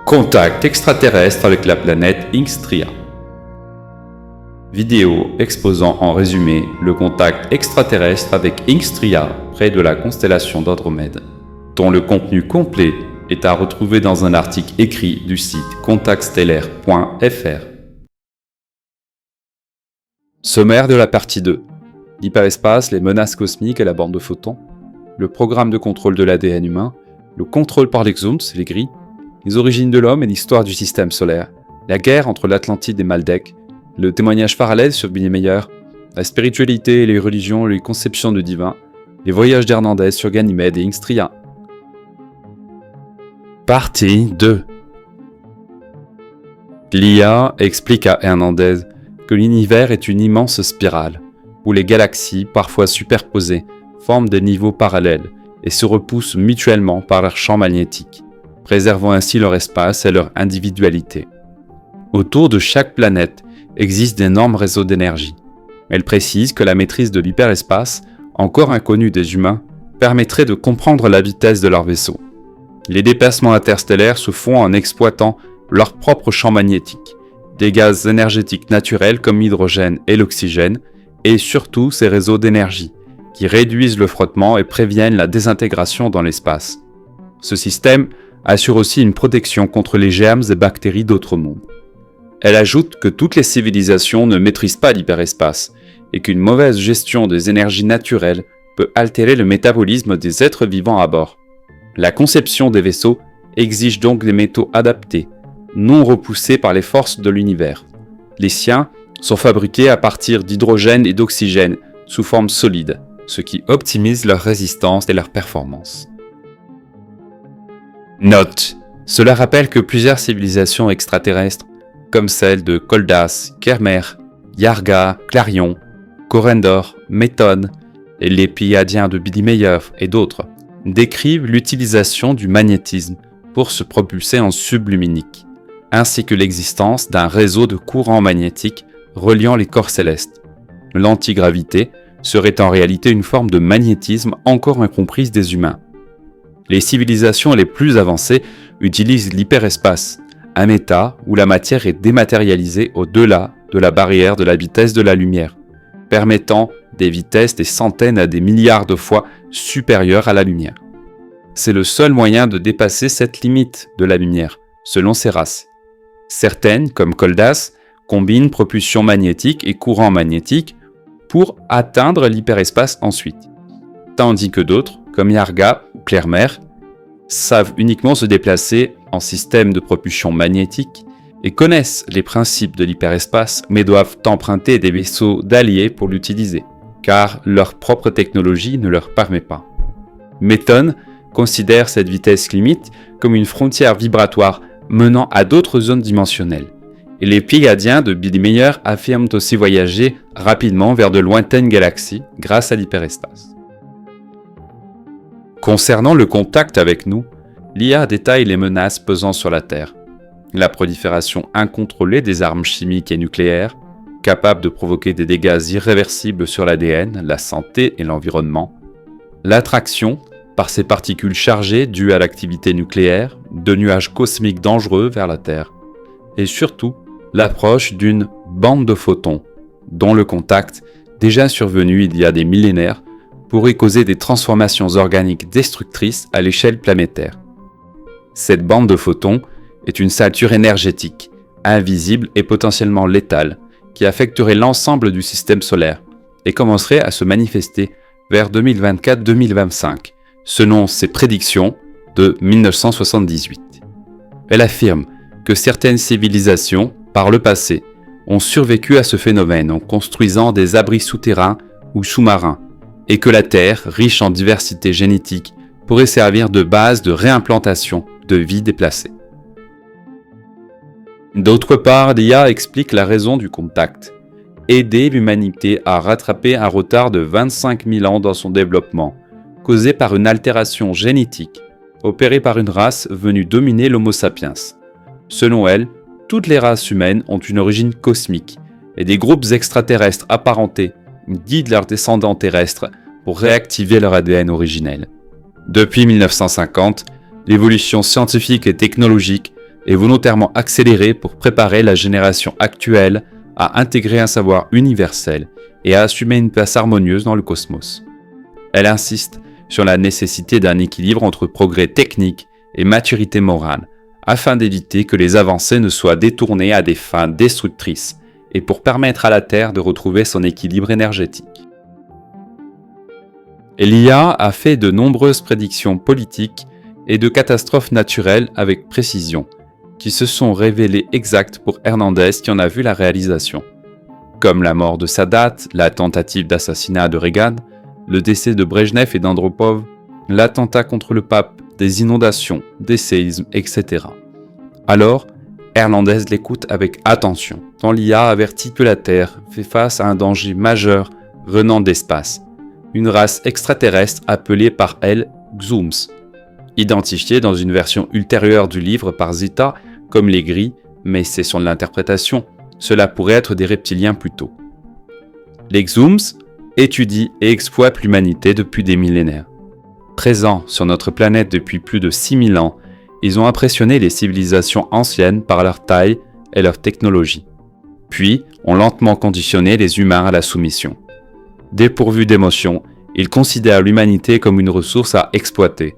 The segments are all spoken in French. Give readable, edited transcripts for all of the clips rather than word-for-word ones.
Contact extraterrestre avec la planète Ingstria. Vidéo exposant en résumé le contact extraterrestre avec Ingstria près de la constellation d'Andromède, dont le contenu complet est à retrouver dans un article écrit du site contactstellaire.fr. Sommaire de la partie 2. L'hyperespace, les menaces cosmiques et la bande de photons, le programme de contrôle de l'ADN humain, le contrôle par les Xuns, les gris, les origines de l'homme et l'histoire du système solaire, la guerre entre l'Atlantide et Maldek, le témoignage parallèle sur Billy Meyer, la spiritualité et les religions et les conceptions du divin, les voyages d'Hernandez sur Ganymède et Ingstria. Partie 2. L'IA explique à Hernandez que l'univers est une immense spirale, où les galaxies, parfois superposées, forment des niveaux parallèles et se repoussent mutuellement par leur champ magnétique, préservant ainsi leur espace et leur individualité. Autour de chaque planète existent d'énormes réseaux d'énergie. Elle précise que la maîtrise de l'hyperespace, encore inconnue des humains, permettrait de comprendre la vitesse de leur vaisseau. Les déplacements interstellaires se font en exploitant leur propre champ magnétique, des gaz énergétiques naturels comme l'hydrogène et l'oxygène, et surtout ces réseaux d'énergie, qui réduisent le frottement et préviennent la désintégration dans l'espace. Ce système assure aussi une protection contre les germes et bactéries d'autres mondes. Elle ajoute que toutes les civilisations ne maîtrisent pas l'hyperespace et qu'une mauvaise gestion des énergies naturelles peut altérer le métabolisme des êtres vivants à bord. La conception des vaisseaux exige donc des métaux adaptés, non repoussés par les forces de l'univers. Les siens sont fabriqués à partir d'hydrogène et d'oxygène sous forme solide, ce qui optimise leur résistance et leur performance. Note: cela rappelle que plusieurs civilisations extraterrestres, comme celles de Koldas, Kermer, Yarga, Clarion, Corendor, Méthode et les Pléiadiens de Billy Meyer et d'autres, décrivent l'utilisation du magnétisme pour se propulser en subluminique, ainsi que l'existence d'un réseau de courants magnétiques reliant les corps célestes. L'antigravité serait en réalité une forme de magnétisme encore incomprise des humains. Les civilisations les plus avancées utilisent l'hyperespace, un état où la matière est dématérialisée au-delà de la barrière de la vitesse de la lumière, permettant des vitesses des centaines à des milliards de fois supérieures à la lumière. C'est le seul moyen de dépasser cette limite de la lumière, selon ces races. Certaines, comme Koldas, combinent propulsion magnétique et courant magnétique pour atteindre l'hyperespace ensuite, tandis que d'autres, comme Yarga ou Clermer, savent uniquement se déplacer en système de propulsion magnétique et connaissent les principes de l'hyperespace mais doivent emprunter des vaisseaux d'alliés pour l'utiliser, car leur propre technologie ne leur permet pas. Méthode considère cette vitesse limite comme une frontière vibratoire menant à d'autres zones dimensionnelles, et les Pléiadiens de Billy Meyer affirment aussi voyager rapidement vers de lointaines galaxies grâce à l'hyperespace. Concernant le contact avec nous, l'IA détaille les menaces pesant sur la Terre. La prolifération incontrôlée des armes chimiques et nucléaires, capables de provoquer des dégâts irréversibles sur l'ADN, la santé et l'environnement. L'attraction, par ces particules chargées dues à l'activité nucléaire, de nuages cosmiques dangereux vers la Terre. Et surtout, l'approche d'une bande de photons, dont le contact, déjà survenu il y a des millénaires, pourrait causer des transformations organiques destructrices à l'échelle planétaire. Cette bande de photons est une ceinture énergétique, invisible et potentiellement létale, qui affecterait l'ensemble du système solaire et commencerait à se manifester vers 2024-2025, selon ses prédictions de 1978. Elle affirme que certaines civilisations, par le passé, ont survécu à ce phénomène en construisant des abris souterrains ou sous-marins, et que la Terre, riche en diversité génétique, pourrait servir de base de réimplantation de vie déplacée. D'autre part, l'IA explique la raison du contact. Aider l'humanité à rattraper un retard de 25 000 ans dans son développement, causé par une altération génétique, opérée par une race venue dominer l'Homo sapiens. Selon elle, toutes les races humaines ont une origine cosmique, et des groupes extraterrestres apparentés guident leurs descendants terrestres pour réactiver leur ADN originel. Depuis 1950, l'évolution scientifique et technologique est volontairement accélérée pour préparer la génération actuelle à intégrer un savoir universel et à assumer une place harmonieuse dans le cosmos. Elle insiste sur la nécessité d'un équilibre entre progrès technique et maturité morale, afin d'éviter que les avancées ne soient détournées à des fins destructrices et pour permettre à la Terre de retrouver son équilibre énergétique. L'IA a fait de nombreuses prédictions politiques et de catastrophes naturelles avec précision, qui se sont révélées exactes pour Hernandez qui en a vu la réalisation. Comme la mort de Sadat, la tentative d'assassinat de Reagan, le décès de Brejnev et d'Andropov, l'attentat contre le pape, des inondations, des séismes, etc. Alors, Hernandez l'écoute avec attention, tant l'IA avertit que la Terre fait face à un danger majeur venant d'espace, une race extraterrestre appelée par elle Xums, identifiée dans une version ultérieure du livre par Zita comme les gris, mais c'est son interprétation, cela pourrait être des reptiliens plutôt. Les Xums étudient et exploitent l'humanité depuis des millénaires. Présents sur notre planète depuis plus de 6000 ans, ils ont impressionné les civilisations anciennes par leur taille et leur technologie. Puis, ont lentement conditionné les humains à la soumission. Dépourvus d'émotions, ils considèrent l'humanité comme une ressource à exploiter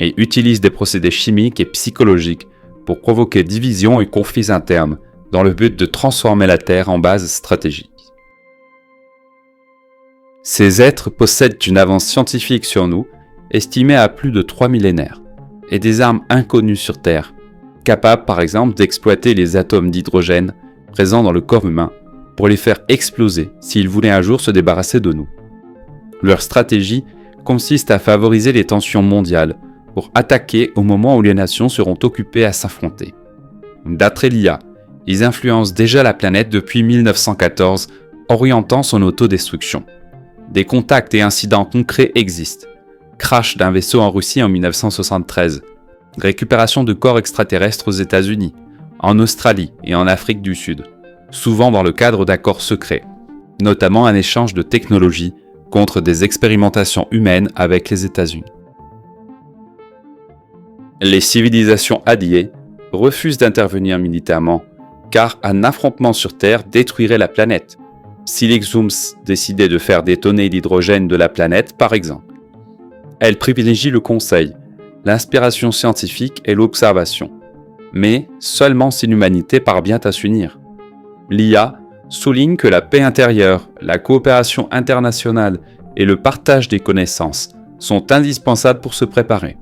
et utilisent des procédés chimiques et psychologiques pour provoquer division et conflits internes dans le but de transformer la Terre en base stratégique. Ces êtres possèdent une avance scientifique sur nous, estimée à plus de 3 millénaires, et des armes inconnues sur Terre, capables par exemple d'exploiter les atomes d'hydrogène présents dans le corps humain pour les faire exploser s'ils voulaient un jour se débarrasser de nous. Leur stratégie consiste à favoriser les tensions mondiales pour attaquer au moment où les nations seront occupées à s'affronter. D'après l'IA, ils influencent déjà la planète depuis 1914, orientant son autodestruction. Des contacts et incidents concrets existent. Crash d'un vaisseau en Russie en 1973. Récupération de corps extraterrestres aux États-Unis, en Australie et en Afrique du Sud, souvent dans le cadre d'accords secrets, notamment un échange de technologies contre des expérimentations humaines avec les États-Unis. Les civilisations alliées refusent d'intervenir militairement, car un affrontement sur Terre détruirait la planète, si les Xums décidaient de faire détonner l'hydrogène de la planète par exemple. Elles privilégient le conseil, l'inspiration scientifique et l'observation, mais seulement si l'humanité parvient à s'unir. L'IA souligne que la paix intérieure, la coopération internationale et le partage des connaissances sont indispensables pour se préparer.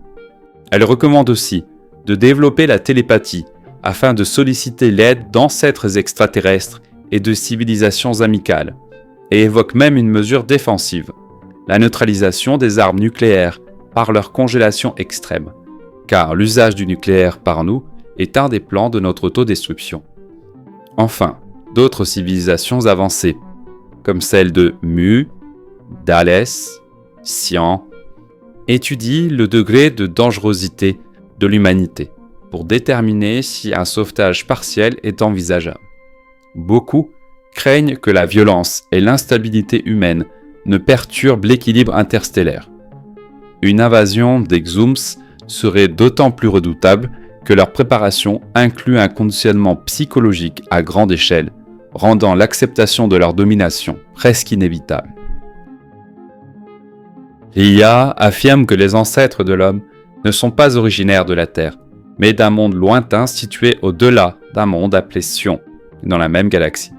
Elle recommande aussi de développer la télépathie afin de solliciter l'aide d'ancêtres extraterrestres et de civilisations amicales, et évoque même une mesure défensive, la neutralisation des armes nucléaires par leur congélation extrême, car l'usage du nucléaire par nous est un des plans de notre autodestruction. Enfin, d'autres civilisations avancées, comme celle de Mu, d'Alès, Sian, étudient le degré de dangerosité de l'humanité pour déterminer si un sauvetage partiel est envisageable. Beaucoup craignent que la violence et l'instabilité humaine ne perturbent l'équilibre interstellaire. Une invasion des Xums serait d'autant plus redoutable que leur préparation inclut un conditionnement psychologique à grande échelle, rendant l'acceptation de leur domination presque inévitable. L'IA affirme que les ancêtres de l'homme ne sont pas originaires de la Terre, mais d'un monde lointain situé au-delà d'un monde appelé Sion, dans la même galaxie.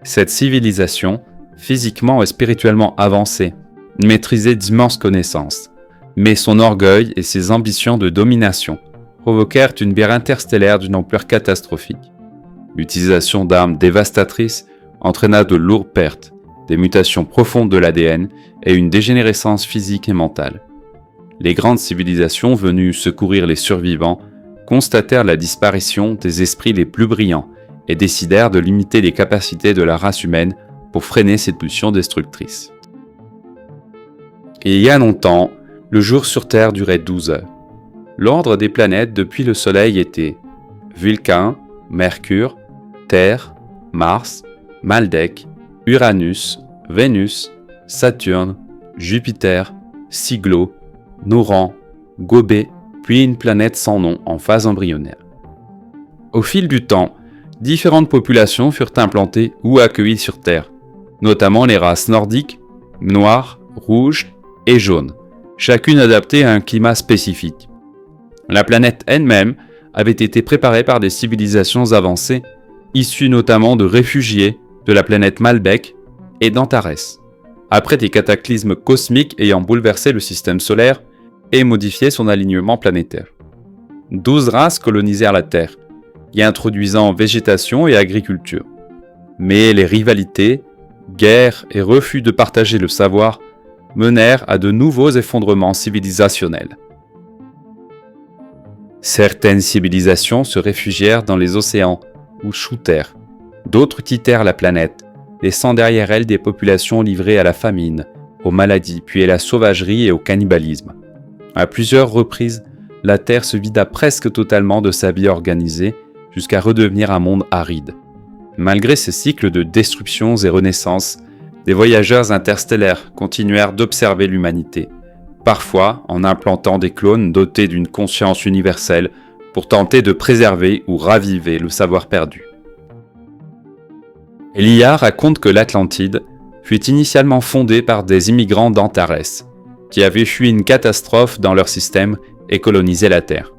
Cette civilisation, physiquement et spirituellement avancée, maîtrisait d'immenses connaissances, mais son orgueil et ses ambitions de domination provoquèrent une guerre interstellaire d'une ampleur catastrophique. L'utilisation d'armes dévastatrices entraîna de lourdes pertes, des mutations profondes de l'ADN et une dégénérescence physique et mentale. Les grandes civilisations venues secourir les survivants constatèrent la disparition des esprits les plus brillants et décidèrent de limiter les capacités de la race humaine pour freiner cette pulsion destructrice. Il y a longtemps, le jour sur Terre durait 12 heures. L'ordre des planètes depuis le Soleil était Vulcain, Mercure, Terre, Mars, Maldek, Uranus, Vénus, Saturne, Jupiter, Cyglo, Noran, Gobé, puis une planète sans nom en phase embryonnaire. Au fil du temps, différentes populations furent implantées ou accueillies sur Terre, notamment les races nordiques, noires, rouges et jaunes, chacune adaptée à un climat spécifique. La planète elle-même avait été préparée par des civilisations avancées, issues notamment de réfugiés de la planète Malbec et d'Antares, après des cataclysmes cosmiques ayant bouleversé le système solaire et modifié son alignement planétaire. 12 races colonisèrent la Terre, y introduisant végétation et agriculture. Mais les rivalités, guerres et refus de partager le savoir menèrent à de nouveaux effondrements civilisationnels. Certaines civilisations se réfugièrent dans les océans ou shootèrent. D'autres quittèrent la planète, laissant derrière elles des populations livrées à la famine, aux maladies, puis à la sauvagerie et au cannibalisme. À plusieurs reprises, la Terre se vida presque totalement de sa vie organisée jusqu'à redevenir un monde aride. Malgré ces cycles de destructions et renaissances, des voyageurs interstellaires continuèrent d'observer l'humanité, parfois en implantant des clones dotés d'une conscience universelle pour tenter de préserver ou raviver le savoir perdu. L'IA raconte que l'Atlantide fut initialement fondée par des immigrants d'Antares, qui avaient fui une catastrophe dans leur système et colonisé la Terre.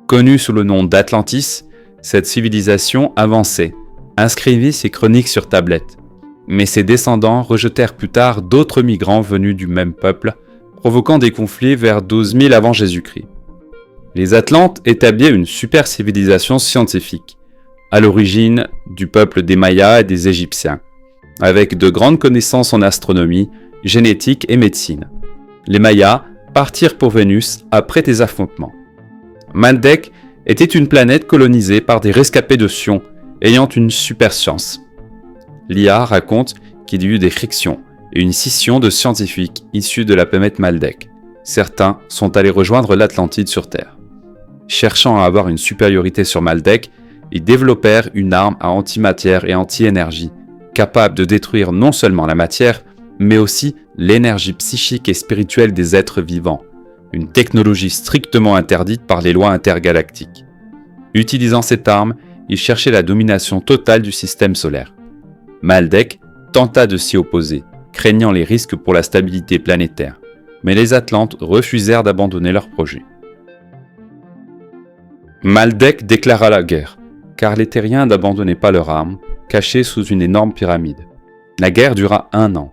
Connue sous le nom d'Atlantis, cette civilisation avancée inscrivit ses chroniques sur tablette, mais ses descendants rejetèrent plus tard d'autres migrants venus du même peuple, provoquant des conflits vers 12 000 avant Jésus-Christ. Les Atlantes établirent une super civilisation scientifique, à l'origine du peuple des Mayas et des Égyptiens, avec de grandes connaissances en astronomie, génétique et médecine. Les Mayas partirent pour Vénus après des affrontements. Maldek était une planète colonisée par des rescapés de Sion ayant une super science. L'IA raconte qu'il y eut des frictions et une scission de scientifiques issus de la planète Maldek. Certains sont allés rejoindre l'Atlantide sur Terre. Cherchant à avoir une supériorité sur Maldek, ils développèrent une arme à antimatière et anti-énergie, capable de détruire non seulement la matière, mais aussi l'énergie psychique et spirituelle des êtres vivants, une technologie strictement interdite par les lois intergalactiques. Utilisant cette arme, ils cherchaient la domination totale du système solaire. Maldek tenta de s'y opposer, craignant les risques pour la stabilité planétaire, mais les Atlantes refusèrent d'abandonner leur projet. Maldek déclara la guerre, car les Terriens n'abandonnaient pas leur arme, cachée sous une énorme pyramide. La guerre dura 1 an.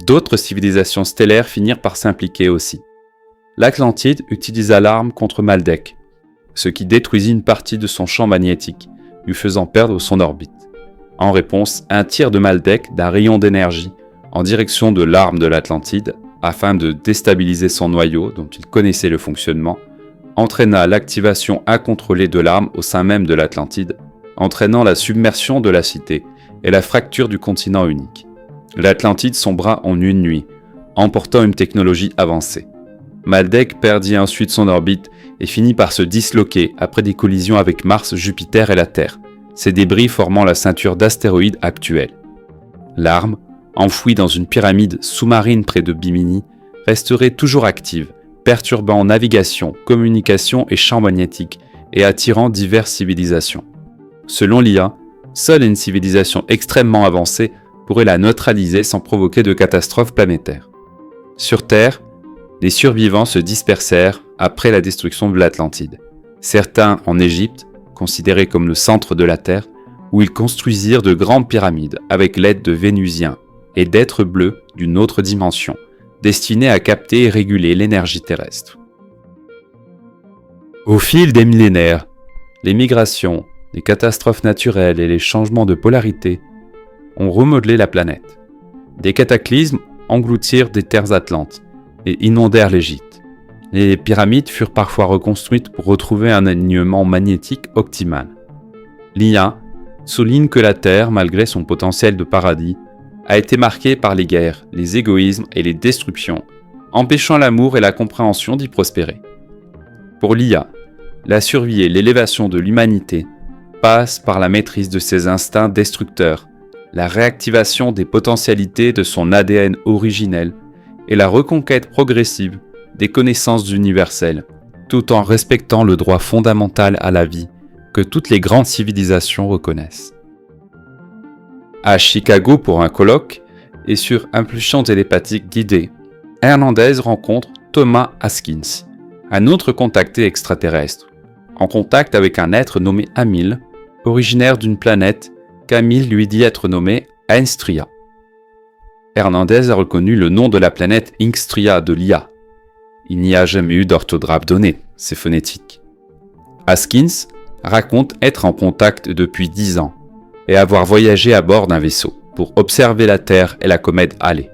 D'autres civilisations stellaires finirent par s'impliquer aussi. L'Atlantide utilisa l'arme contre Maldek, ce qui détruisit une partie de son champ magnétique, lui faisant perdre son orbite. En réponse, un tir de Maldek d'un rayon d'énergie en direction de l'arme de l'Atlantide, afin de déstabiliser son noyau dont il connaissait le fonctionnement, entraîna l'activation incontrôlée de l'arme au sein même de l'Atlantide, entraînant la submersion de la cité et la fracture du continent unique. L'Atlantide sombra en une nuit, emportant une technologie avancée. Maldek perdit ensuite son orbite et finit par se disloquer après des collisions avec Mars, Jupiter et la Terre, ces débris formant la ceinture d'astéroïdes actuelle. L'arme, enfouie dans une pyramide sous-marine près de Bimini, resterait toujours active, perturbant navigation, communication et champs magnétiques et attirant diverses civilisations. Selon l'IA, seule une civilisation extrêmement avancée pourrait la neutraliser sans provoquer de catastrophe planétaire. Sur Terre, les survivants se dispersèrent après la destruction de l'Atlantide. Certains en Égypte, considérés comme le centre de la Terre, où ils construisirent de grandes pyramides avec l'aide de Vénusiens et d'êtres bleus d'une autre dimension, destinés à capter et réguler l'énergie terrestre. Au fil des millénaires, les migrations, les catastrophes naturelles et les changements de polarité ont remodelé la planète. Des cataclysmes engloutirent des terres atlantes et inondèrent l'Égypte. Les pyramides furent parfois reconstruites pour retrouver un alignement magnétique optimal. L'IA souligne que la Terre, malgré son potentiel de paradis, a été marquée par les guerres, les égoïsmes et les destructions, empêchant l'amour et la compréhension d'y prospérer. Pour l'IA, la survie et l'élévation de l'humanité passent par la maîtrise de ses instincts destructeurs, la réactivation des potentialités de son ADN originel et la reconquête progressive des connaissances universelles, tout en respectant le droit fondamental à la vie que toutes les grandes civilisations reconnaissent. À Chicago pour un colloque, et sur impulsion télépathique d'idées, Hernandez rencontre Thomas Haskins, un autre contacté extraterrestre, en contact avec un être nommé Amil, originaire d'une planète qu'Amil lui dit être nommée Ainstria. Hernandez a reconnu le nom de la planète Ingstria de l'IA. Il n'y a jamais eu d'orthographe donnée, c'est phonétique. Haskins raconte être en contact depuis 10 ans et avoir voyagé à bord d'un vaisseau pour observer la Terre et la comète Halley.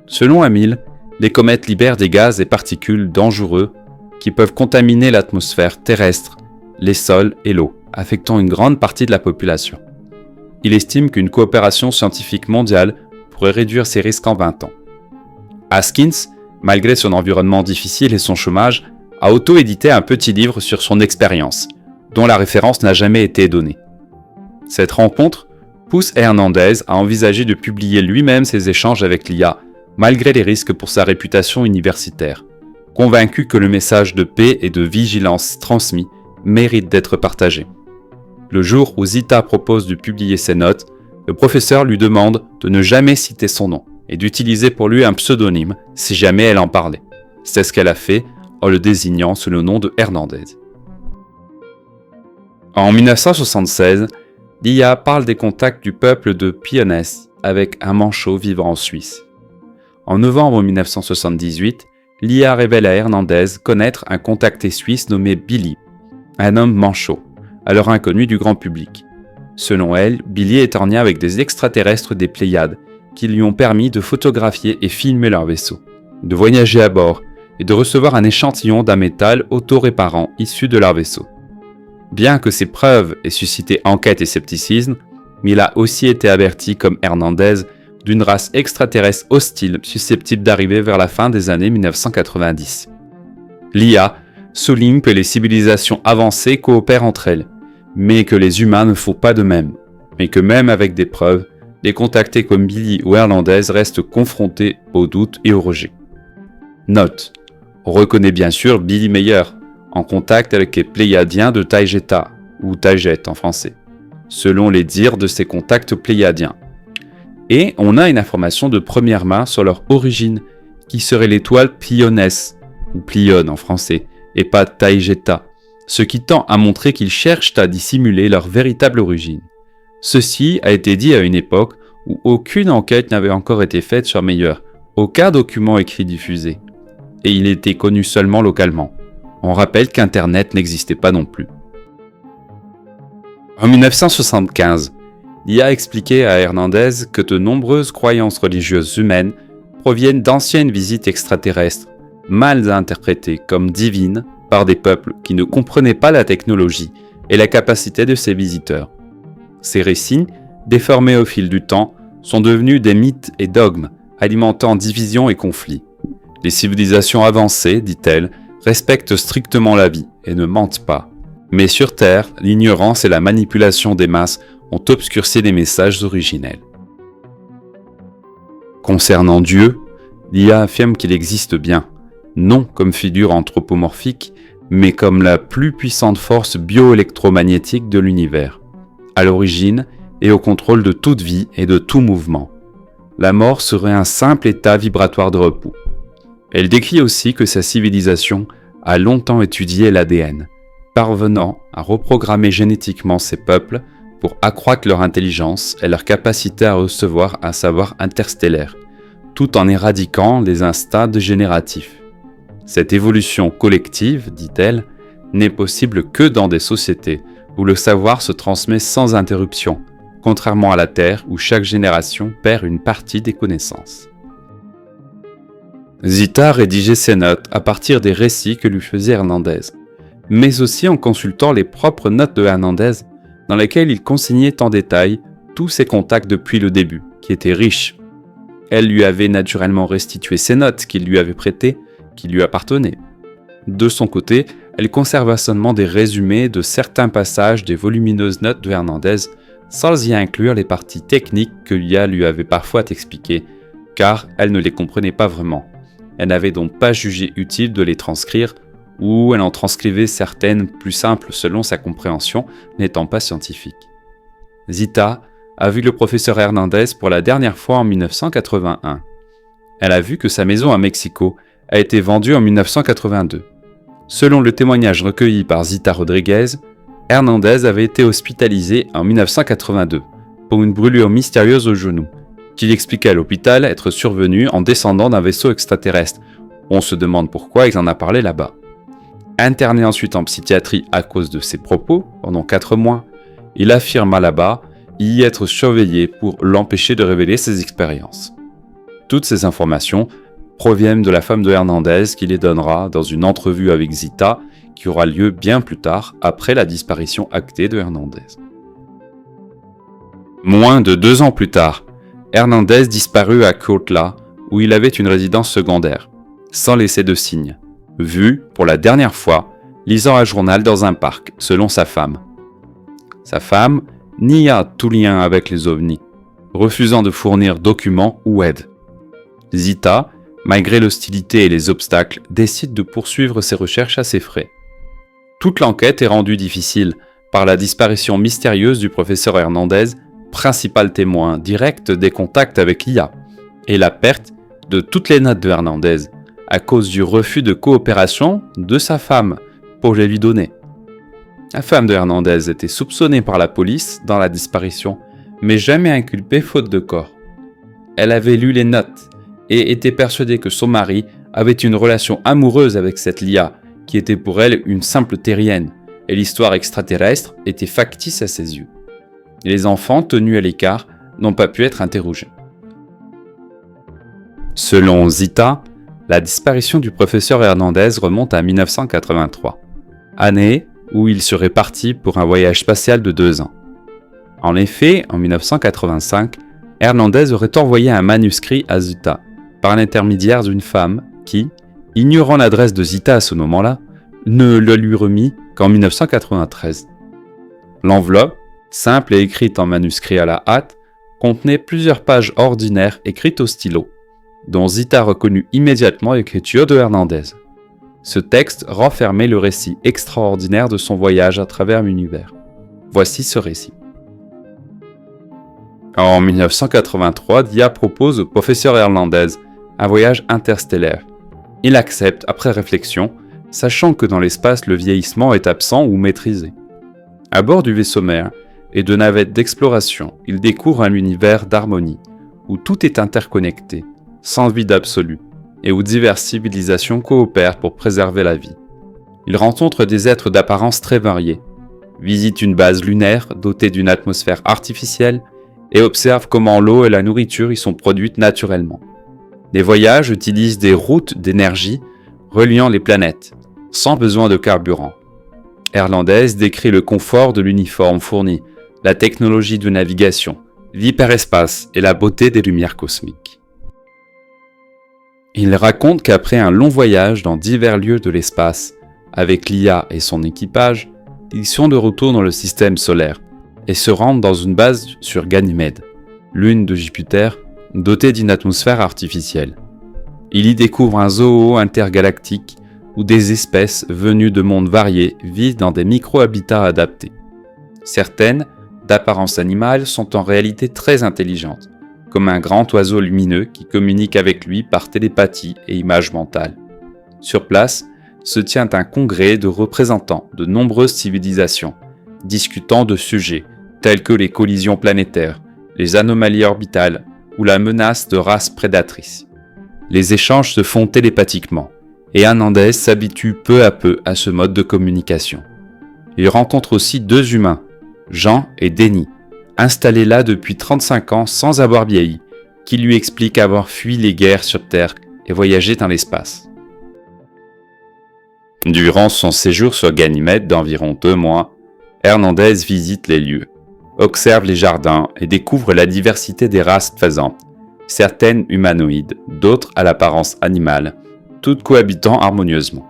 Selon Amil, les comètes libèrent des gaz et particules dangereux qui peuvent contaminer l'atmosphère terrestre, les sols et l'eau, affectant une grande partie de la population. Il estime qu'une coopération scientifique mondiale pourrait réduire ces risques en 20 ans. Haskins, malgré son environnement difficile et son chômage, a auto-édité un petit livre sur son expérience, dont la référence n'a jamais été donnée. Cette rencontre pousse Hernandez à envisager de publier lui-même ses échanges avec l'IA, malgré les risques pour sa réputation universitaire, convaincu que le message de paix et de vigilance transmis mérite d'être partagé. Le jour où Zita propose de publier ses notes, le professeur lui demande de ne jamais citer son nom et d'utiliser pour lui un pseudonyme si jamais elle en parlait. C'est ce qu'elle a fait en le désignant sous le nom de Hernandez. En 1976, l'IA parle des contacts du peuple de Pionnes avec un manchot vivant en Suisse. En novembre 1978, l'IA révèle à Hernandez connaître un contacté suisse nommé Billy, un homme manchot, alors inconnu du grand public. Selon elle, Billy est en lien avec des extraterrestres des Pléiades qui lui ont permis de photographier et filmer leur vaisseau, de voyager à bord et de recevoir un échantillon d'un métal auto-réparant issu de leur vaisseau. Bien que ces preuves aient suscité enquête et scepticisme, il a aussi été averti comme Hernandez d'une race extraterrestre hostile susceptible d'arriver vers la fin des années 1990. L'IA souligne que les civilisations avancées coopèrent entre elles, mais que les humains ne font pas de même, mais que même avec des preuves, les contactés comme Billy ou Hernandez restent confrontés aux doutes et aux rejets. Note: on reconnaît bien sûr Billy Meyer, en contact avec les Pléiadiens de Taygeta, ou Tayget en français, selon les dires de ces contacts pléiadiens. Et on a une information de première main sur leur origine, qui serait l'étoile Pionnes, ou Plione en français, et pas Taygeta, ce qui tend à montrer qu'ils cherchent à dissimuler leur véritable origine. Ceci a été dit à une époque où aucune enquête n'avait encore été faite sur Meyer, aucun document écrit diffusé, et il était connu seulement localement. On rappelle qu'Internet n'existait pas non plus. En 1975, l'IA a expliqué à Hernandez que de nombreuses croyances religieuses humaines proviennent d'anciennes visites extraterrestres, mal interprétées comme divines par des peuples qui ne comprenaient pas la technologie et la capacité de ces visiteurs. Ces récits, déformés au fil du temps, sont devenus des mythes et dogmes, alimentant divisions et conflits. Les civilisations avancées, dit-elle, respectent strictement la vie et ne mentent pas. Mais sur Terre, l'ignorance et la manipulation des masses ont obscurci les messages originels. Concernant Dieu, l'IA affirme qu'il existe bien, non comme figure anthropomorphique, mais comme la plus puissante force bioélectromagnétique de l'univers, à l'origine et au contrôle de toute vie et de tout mouvement. La mort serait un simple état vibratoire de repos. Elle décrit aussi que sa civilisation a longtemps étudié l'ADN, parvenant à reprogrammer génétiquement ces peuples pour accroître leur intelligence et leur capacité à recevoir un savoir interstellaire, tout en éradiquant les instincts dégénératifs. Cette évolution collective, dit-elle, n'est possible que dans des sociétés où le savoir se transmet sans interruption, contrairement à la Terre où chaque génération perd une partie des connaissances. Zita rédigeait ses notes à partir des récits que lui faisait Hernandez, mais aussi en consultant les propres notes de Hernandez, dans lesquelles il consignait en détail tous ses contacts depuis le début, qui étaient riches. Elle lui avait naturellement restitué ses notes qu'il lui avait prêtées, qui lui appartenaient. De son côté, elle conserva seulement des résumés de certains passages des volumineuses notes de Hernandez, sans y inclure les parties techniques que l'IA lui avait parfois expliquées, car elle ne les comprenait pas vraiment. Elle n'avait donc pas jugé utile de les transcrire, où elle en transcrivait certaines plus simples selon sa compréhension, n'étant pas scientifique. Zita a vu le professeur Hernandez pour la dernière fois en 1981. Elle a vu que sa maison à Mexico a été vendue en 1982. Selon le témoignage recueilli par Zita Rodriguez, Hernandez avait été hospitalisé en 1982 pour une brûlure mystérieuse au genou, qu'il expliquait à l'hôpital être survenue en descendant d'un vaisseau extraterrestre. On se demande pourquoi il en a parlé là-bas. Interné ensuite en psychiatrie à cause de ses propos pendant 4 mois, il affirma là-bas y être surveillé pour l'empêcher de révéler ses expériences. Toutes ces informations proviennent de la femme de Hernandez qui les donnera dans une entrevue avec Zita qui aura lieu bien plus tard après la disparition actée de Hernandez. Moins de 2 ans plus tard, Hernandez disparut à Cuautla où il avait une résidence secondaire, sans laisser de signe, vu pour la dernière fois lisant un journal dans un parc, selon sa femme. Sa femme nia tout lien avec les ovnis, refusant de fournir documents ou aide. Zita, malgré l'hostilité et les obstacles, décide de poursuivre ses recherches à ses frais. Toute l'enquête est rendue difficile par la disparition mystérieuse du professeur Hernandez, principal témoin direct des contacts avec l'IA, et la perte de toutes les notes de Hernandez, à cause du refus de coopération de sa femme pour les lui donner. La femme de Hernandez était soupçonnée par la police dans la disparition, mais jamais inculpée faute de corps. Elle avait lu les notes et était persuadée que son mari avait une relation amoureuse avec cette Lia, qui était pour elle une simple terrienne, et l'histoire extraterrestre était factice à ses yeux. Les enfants, tenus à l'écart, n'ont pas pu être interrogés. Selon Zita, la disparition du professeur Hernandez remonte à 1983, année où il serait parti pour un voyage spatial de 2 ans. En effet, en 1985, Hernandez aurait envoyé un manuscrit à Zita, par l'intermédiaire d'une femme qui, ignorant l'adresse de Zita à ce moment-là, ne le lui remit qu'en 1993. L'enveloppe, simple et écrite en manuscrit à la hâte, contenait plusieurs pages ordinaires écrites au stylo, dont Zita reconnut immédiatement l'écriture de Hernandez. Ce texte renfermait le récit extraordinaire de son voyage à travers l'univers. Voici ce récit. En 1983, Dia propose au professeur Hernandez un voyage interstellaire. Il accepte après réflexion, sachant que dans l'espace le vieillissement est absent ou maîtrisé. À bord du vaisseau mère et de navettes d'exploration, il découvre un univers d'harmonie, où tout est interconnecté, sans vide absolu, et où diverses civilisations coopèrent pour préserver la vie. Il rencontre des êtres d'apparence très variés, visite une base lunaire dotée d'une atmosphère artificielle et observe comment l'eau et la nourriture y sont produites naturellement. Les voyages utilisent des routes d'énergie reliant les planètes, sans besoin de carburant. Hernandez décrit le confort de l'uniforme fourni, la technologie de navigation, l'hyperespace et la beauté des lumières cosmiques. Il raconte qu'après un long voyage dans divers lieux de l'espace, avec l'IA et son équipage, ils sont de retour dans le système solaire et se rendent dans une base sur Ganymède, lune de Jupiter, dotée d'une atmosphère artificielle. Il y découvre un zoo intergalactique où des espèces venues de mondes variés vivent dans des micro-habitats adaptés. Certaines, d'apparence animale, sont en réalité très intelligentes, comme un grand oiseau lumineux qui communique avec lui par télépathie et image mentale. Sur place, se tient un congrès de représentants de nombreuses civilisations, discutant de sujets tels que les collisions planétaires, les anomalies orbitales ou la menace de races prédatrices. Les échanges se font télépathiquement, et Hernandez s'habitue peu à peu à ce mode de communication. Il rencontre aussi 2 humains, Jean et Denis, installés là depuis 35 ans sans avoir vieilli, qui lui expliquent avoir fui les guerres sur Terre et voyagé dans l'espace. Durant son séjour sur Ganymède d'environ 2 mois, Hernandez visite les lieux, observe les jardins et découvre la diversité des races présentes, certaines humanoïdes, d'autres à l'apparence animale, toutes cohabitant harmonieusement.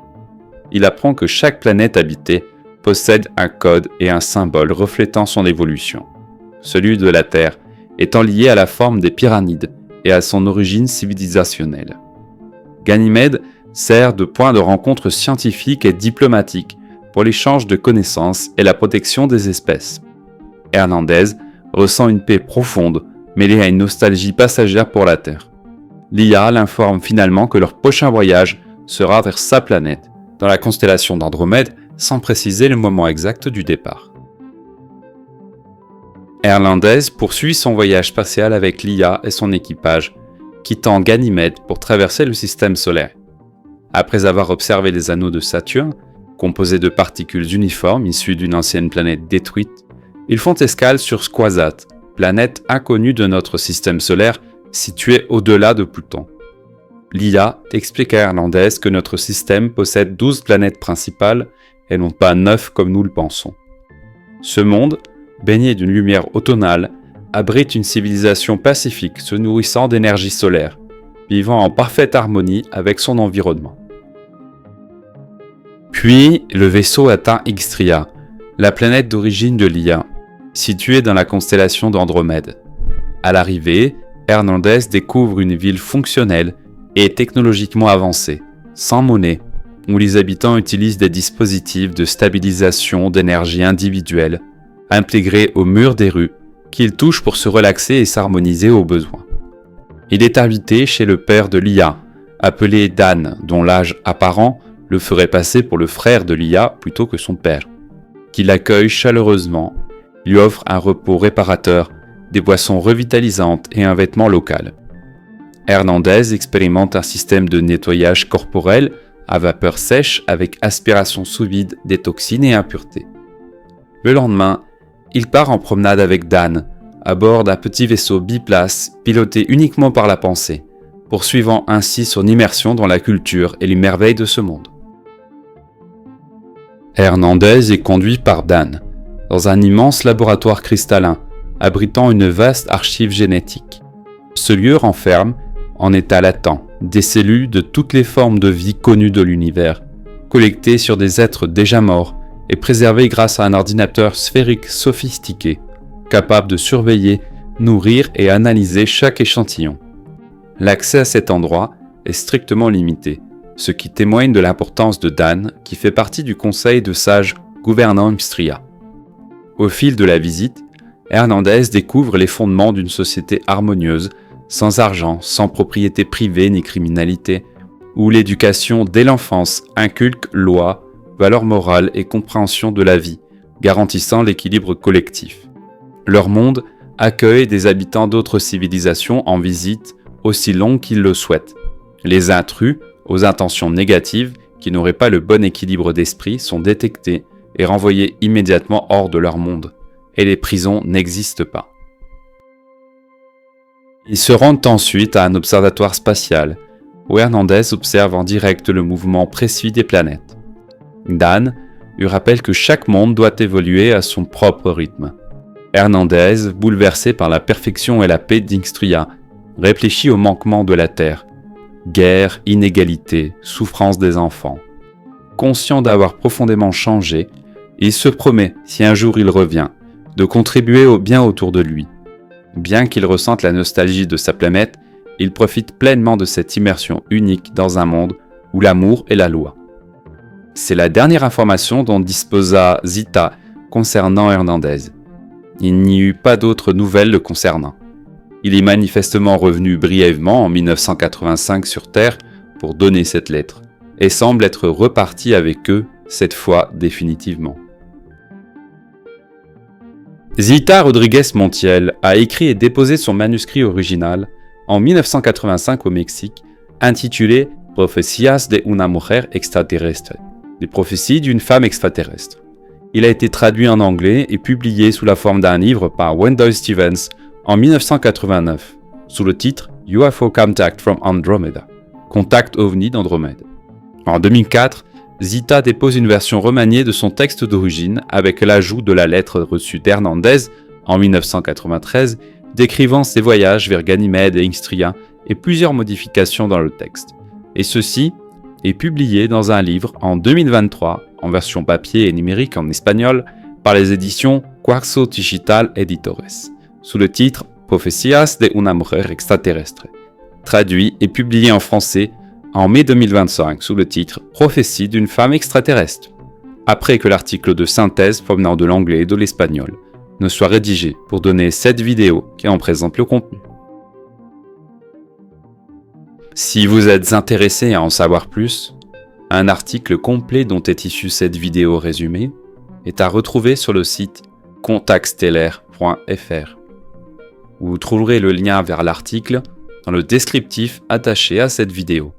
Il apprend que chaque planète habitée possède un code et un symbole reflétant son évolution. Celui de la Terre étant lié à la forme des pyramides et à son origine civilisationnelle. Ganymède sert de point de rencontre scientifique et diplomatique pour l'échange de connaissances et la protection des espèces. Hernandez ressent une paix profonde mêlée à une nostalgie passagère pour la Terre. L'IA l'informe finalement que leur prochain voyage sera vers sa planète, dans la constellation d'Andromède, sans préciser le moment exact du départ. Hernandez poursuit son voyage spatial avec l'IA et son équipage, quittant Ganymède pour traverser le système solaire. Après avoir observé les anneaux de Saturne, composés de particules uniformes issues d'une ancienne planète détruite, ils font escale sur Squazat, planète inconnue de notre système solaire située au-delà de Pluton. L'IA explique à Hernandez que notre système possède 12 planètes principales et non pas 9 comme nous le pensons. Ce monde, baigné d'une lumière automnale, abrite une civilisation pacifique se nourrissant d'énergie solaire, vivant en parfaite harmonie avec son environnement. Puis, le vaisseau atteint Ixtria, la planète d'origine de l'IA, située dans la constellation d'Andromède. À l'arrivée, Hernandez découvre une ville fonctionnelle et technologiquement avancée, sans monnaie, où les habitants utilisent des dispositifs de stabilisation d'énergie individuelle, intégrés au mur des rues, qu'ils touchent pour se relaxer et s'harmoniser aux besoins. Il est invité chez le père de l'IA, appelé Dan, dont l'âge apparent le ferait passer pour le frère de l'IA plutôt que son père, qui l'accueille chaleureusement, lui offre un repos réparateur, des boissons revitalisantes et un vêtement local. Hernandez expérimente un système de nettoyage corporel à vapeur sèche avec aspiration sous vide des toxines et impuretés. Le lendemain, il part en promenade avec Dan, à bord d'un petit vaisseau biplace piloté uniquement par la pensée, poursuivant ainsi son immersion dans la culture et les merveilles de ce monde. Hernandez est conduit par Dan, dans un immense laboratoire cristallin, abritant une vaste archive génétique. Ce lieu renferme, en état latent, des cellules de toutes les formes de vie connues de l'univers, collectées sur des êtres déjà morts et préservées grâce à un ordinateur sphérique sophistiqué, capable de surveiller, nourrir et analyser chaque échantillon. L'accès à cet endroit est strictement limité, ce qui témoigne de l'importance de Dan, qui fait partie du conseil de sages gouvernant Ixtria. Au fil de la visite, Hernandez découvre les fondements d'une société harmonieuse, sans argent, sans propriété privée ni criminalité, où l'éducation dès l'enfance inculque lois, valeurs morales et compréhension de la vie, garantissant l'équilibre collectif. Leur monde accueille des habitants d'autres civilisations en visite aussi longue qu'ils le souhaitent. Les intrus, aux intentions négatives, qui n'auraient pas le bon équilibre d'esprit, sont détectés et renvoyés immédiatement hors de leur monde, et les prisons n'existent pas. Ils se rendent ensuite à un observatoire spatial, où Hernandez observe en direct le mouvement précis des planètes. Dan lui rappelle que chaque monde doit évoluer à son propre rythme. Hernandez, bouleversé par la perfection et la paix d'Ixtria, réfléchit aux manquements de la Terre. Guerre, inégalité, souffrance des enfants. Conscient d'avoir profondément changé, il se promet, si un jour il revient, de contribuer au bien autour de lui. Bien qu'il ressente la nostalgie de sa planète, il profite pleinement de cette immersion unique dans un monde où l'amour est la loi. C'est la dernière information dont disposa Zita concernant Hernandez. Il n'y eut pas d'autres nouvelles le concernant. Il est manifestement revenu brièvement en 1985 sur Terre pour donner cette lettre, et semble être reparti avec eux, cette fois définitivement. Zita Rodriguez Montiel a écrit et déposé son manuscrit original en 1985 au Mexique, intitulé Profecías de una mujer extraterrestre, des prophéties d'une femme extraterrestre. Il a été traduit en anglais et publié sous la forme d'un livre par Wendell Stevens en 1989, sous le titre UFO Contact from Andromeda, Contact OVNI d'Andromède. En 2004, Zita dépose une version remaniée de son texte d'origine avec l'ajout de la lettre reçue d'Hernandez en 1993 décrivant ses voyages vers Ganymède et Ixtria et plusieurs modifications dans le texte. Et ceci est publié dans un livre en 2023 en version papier et numérique en espagnol par les éditions Cuarzo Digital Editores, sous le titre Profecías de una mujer extraterrestre, traduit et publié en français en mai 2025 sous le titre « Prophétie d'une femme extraterrestre », après que l'article de synthèse provenant de l'anglais et de l'espagnol ne soit rédigé pour donner cette vidéo qui en présente le contenu. Si vous êtes intéressé à en savoir plus, un article complet dont est issue cette vidéo résumée est à retrouver sur le site contactstellaire.fr, où vous trouverez le lien vers l'article dans le descriptif attaché à cette vidéo.